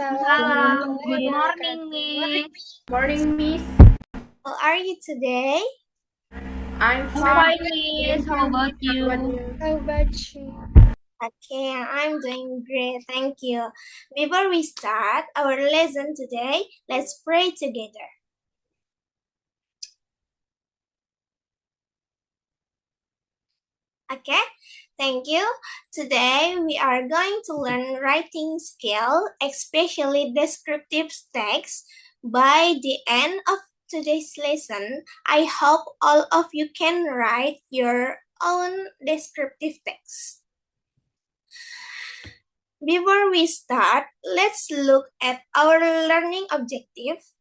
Hello, good morning, Miss. Morning, Miss. How are you today? I'm Fine, fine. Miss. How about you? How about you? Okay, I'm doing great, thank you. Before we start our lesson today, let's pray together. Okay, thank you. Today we are going to learn writing skill, especially descriptive text. By the end of today's lesson, I hope all of you can write your own descriptive text. Before we start, let's look at our learning objective.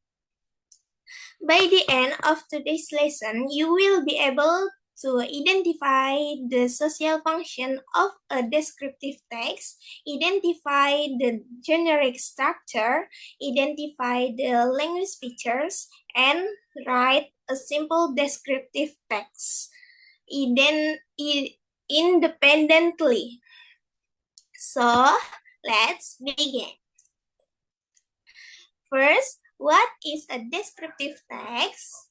By the end of today's lesson, you will be able to identify the social function of a descriptive text, identify the generic structure, identify the language features, and write a simple descriptive text independently. So, let's begin. First, what is a descriptive text?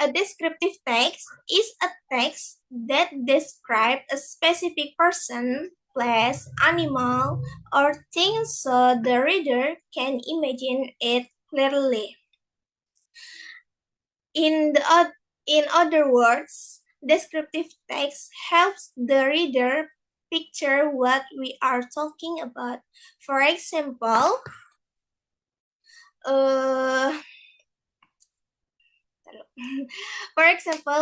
A descriptive text is a text that describes a specific person, place, animal, or thing so the reader can imagine it clearly. In other words, descriptive text helps the reader picture what we are talking about. For example,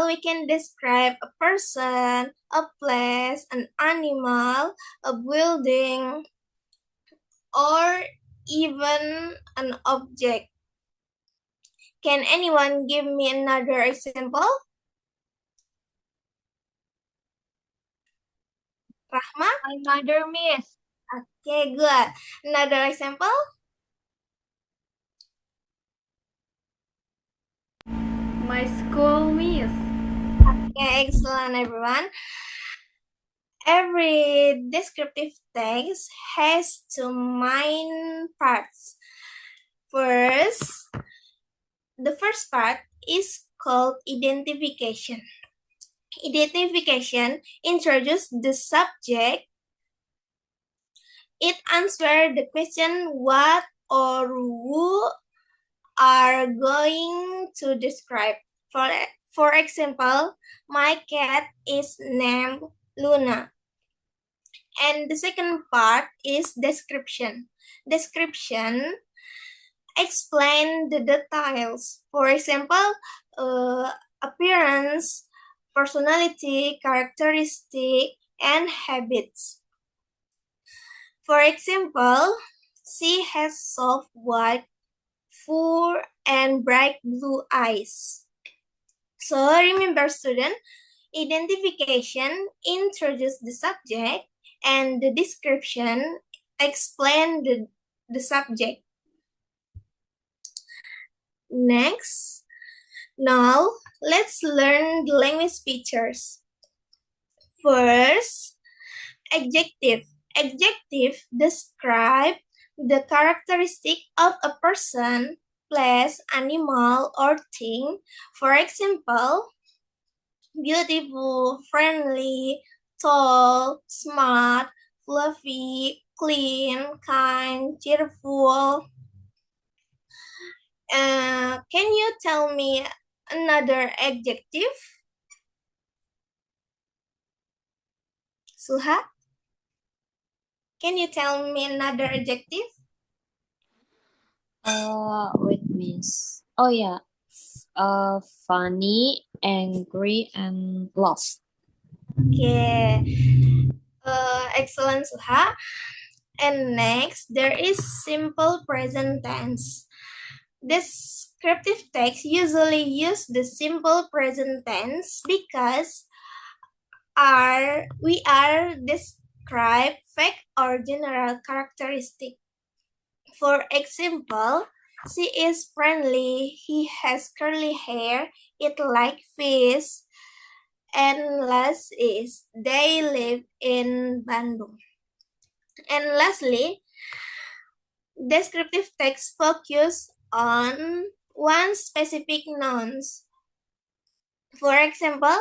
we can describe a person, a place, an animal, a building, or even an object. Can anyone give me another example? Rahma? Another Miss. Okay, good. Another example? My school, Miss. Okay, excellent, everyone. Every descriptive text has two main parts. The first part is called identification. Identification introduces the subject. It answers the question what or who are going to describe. For example, my cat is named Luna. And the second part is description. Description explain the details. For example, appearance, personality, characteristic, and habits. For example, she has soft white fur and bright blue eyes. So remember, student, identification introduce the subject and the description explain the subject. Next, now let's learn the language features. First, adjective. Adjective describe the characteristic of a person, place, animal, or thing. For example, beautiful, friendly, tall, smart, fluffy, clean, kind, cheerful. Can you tell me another adjective? Suha? Can you tell me another adjective? Wait, Miss. Oh yeah. Funny, angry, and lost. Okay. Excellent, Suha. And next, there is simple present tense. Descriptive text usually use the simple present tense because we are describe fact or general characteristic. For example, she is friendly, he has curly hair, it like fish, and last is they live in Bandung. And lastly, Descriptive text focus on one specific nouns. For example,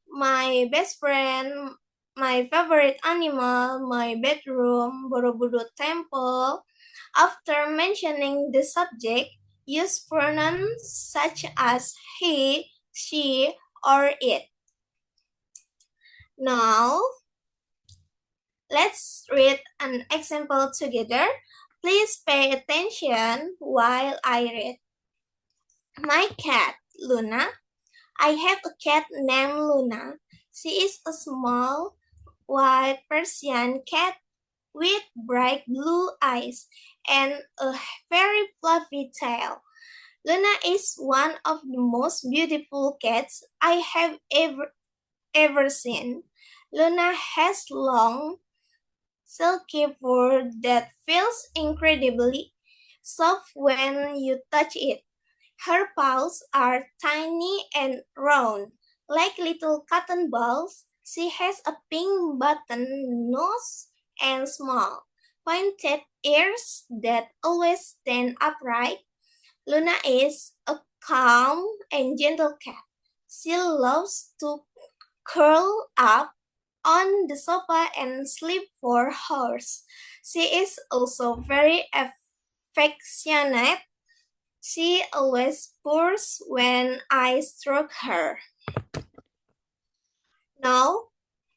my best friend, my favorite animal, my bedroom, Borobudur temple. After mentioning the subject, use pronouns such as he, she, or it. Now, let's read an example together. Please pay attention while I read. My cat, Luna. I have a cat named Luna. She is a small, white Persian cat with bright blue eyes and a very fluffy tail. Luna is one of the most beautiful cats I have ever seen. Luna has long, silky fur that feels incredibly soft when you touch it. Her paws are tiny and round, like little cotton balls. She has a pink button nose and small, pointed ears that always stand upright. Luna is a calm and gentle cat. She loves to curl up on the sofa and sleep for hours. She is also very affectionate. She always purrs when I stroke her. Now,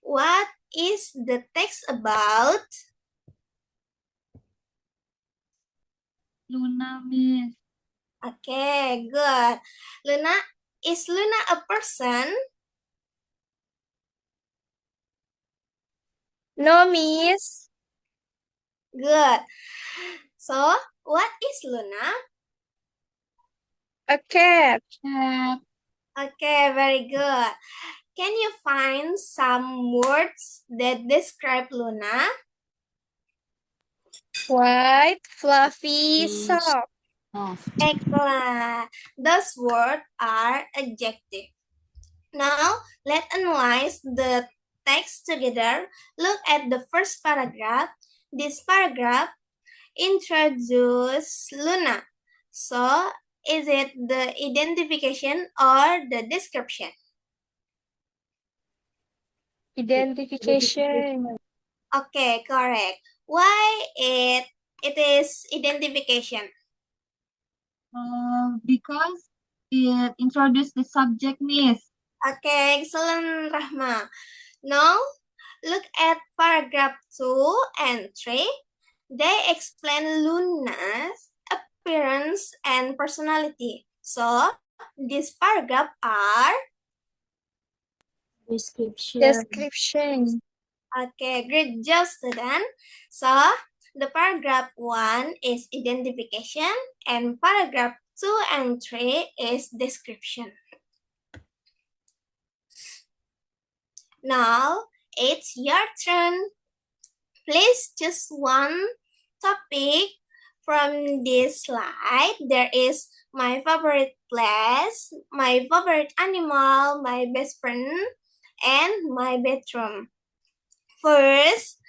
what is the text about? Luna, Miss. Okay, good. Is Luna a person? No, Miss. Good. So, what is Luna? A cat. Cat. Okay, very good. Can you find some words that describe Luna? White, fluffy, Fish. soft. Soft. Excellent. Those words are adjective. Now, let's analyze the text together. Look at the first paragraph. This paragraph introduces Luna. So, is it the identification or the description? Identification. Okay, correct. Why it is identification? Because it introduced the subject, Miss. Okay, excellent, Rahma. Now, look at paragraph 2 and 3. They explain Luna's appearance and personality. So, these paragraphs are... Description. Description. Okay, great job, student. So, the paragraph 1 is identification and paragraph 2 and 3 is description. Now, it's your turn. Please choose one topic from this slide. There is my favorite place, my favorite animal, my best friend, and my bedroom. First,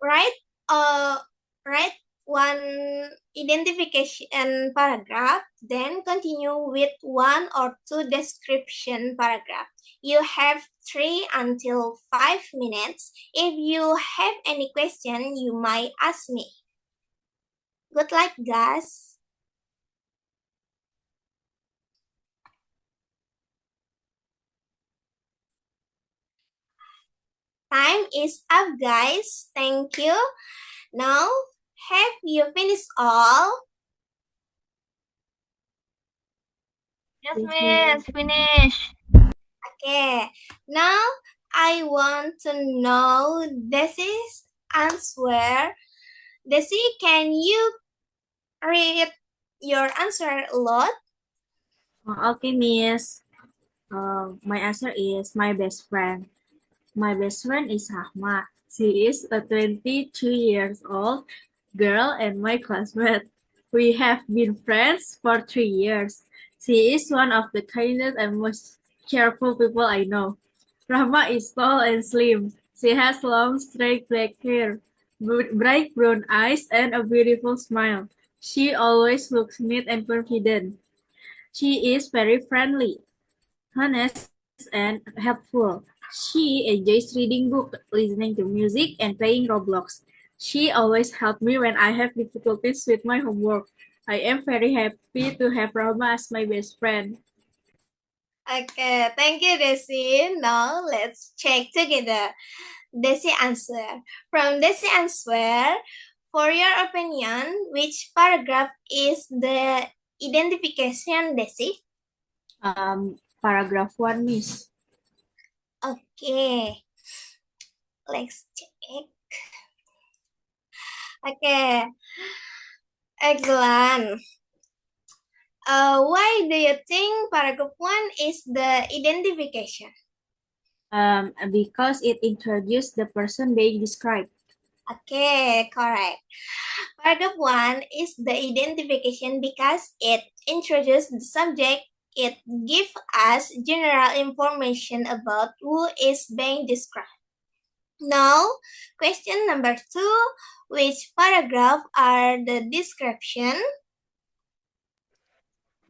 write one identification paragraph, then continue with 1 or 2 description paragraph. You have 3 until 5 minutes. If you have any question, you might ask me. Good luck, guys. Time is up, guys. Thank you. Now, have you finished all? Yes, Miss. Finish. Okay. Now, I want to know Desi's answer. Desi, can you read your answer aloud? Okay, Miss. My answer is my best friend. My best friend is Rahma. She is a 22 years old girl and my classmate. We have been friends for 3 years. She is one of the kindest and most cheerful people I know. Rahma is tall and slim. She has long, straight black hair. bright brown eyes, and a beautiful smile. She always looks neat and confident. She is very friendly, honest, and helpful. She enjoys reading books, listening to music, and playing Roblox. She always helps me when I have difficulties with my homework. I am very happy to have Rama as my best friend. Okay, thank you, Desi. Now let's check together. Desi answer. From Desi answer, for your opinion, which paragraph is the identification, Desi? Paragraph 1, Miss. Okay, let's check. Okay, excellent. Why do you think paragraph 1 is the identification? Because it introduces the person being described. Okay, correct. Paragraph 1 is the identification because it introduces the subject. It gives us general information about who is being described. Now, question number 2, which paragraph are the description?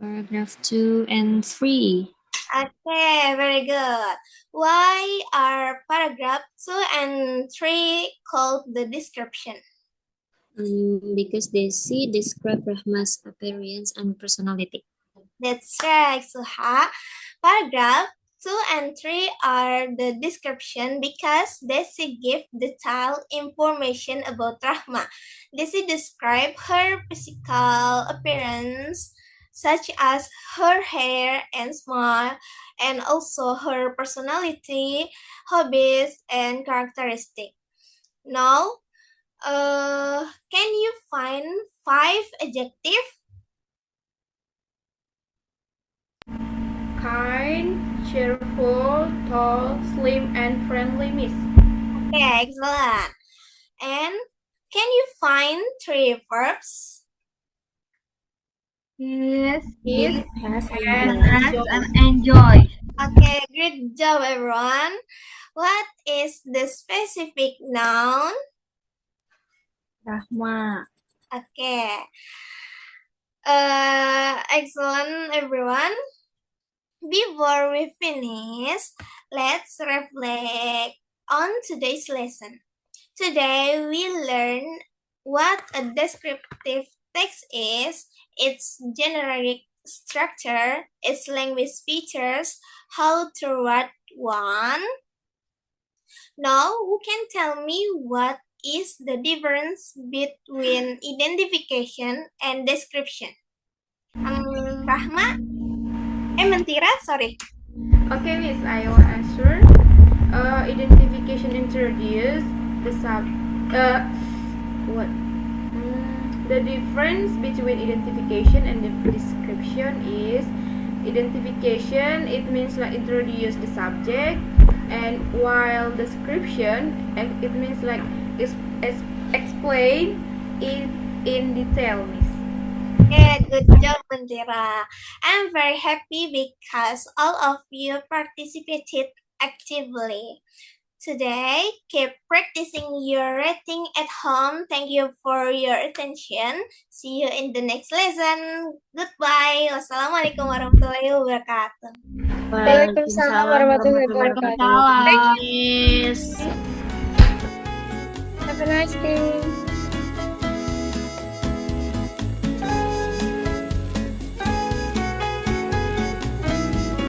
Paragraph 2 and 3. Okay, very good. Why are paragraph 2 and 3 called the description? Because Desi describe Rahma's appearance and personality. That's right, Suha. Paragraph 2 and 3 are the description because Desi give detailed information about Rahma. Desi describe her physical appearance, such as her hair and smile, and also her personality, hobbies, and characteristics. Now, can you find 5 adjectives? Kind, cheerful, tall, slim, and friendly, Miss. Okay, excellent. And can you find 3 verbs? Yes. Eat, Has Rest and enjoy. Okay, great job, everyone. What is the specific noun? Rahma. Okay. Excellent, everyone. Before we finish, let's reflect on today's lesson. Today, we learn what a descriptive text is, its generic structure, its language features, how to write one. Now, who can tell me what is the difference between identification and description? Rahma? Mentira, sorry. Okay, Miss, I will answer. Identification introduce the the difference between identification and the description is identification. It means like introduce the subject, and while description it means like explain it in detail, Miss. Yeah, good job, Mentira. I'm very happy because all of you participated actively. Today, keep practicing your writing at home. Thank you for your attention. See you in the next lesson. Goodbye. Wassalamualaikum warahmatullahi wabarakatuh. Waalaikumsalam warahmatullahi wabarakatuh. Salam. Miss. Have a nice day.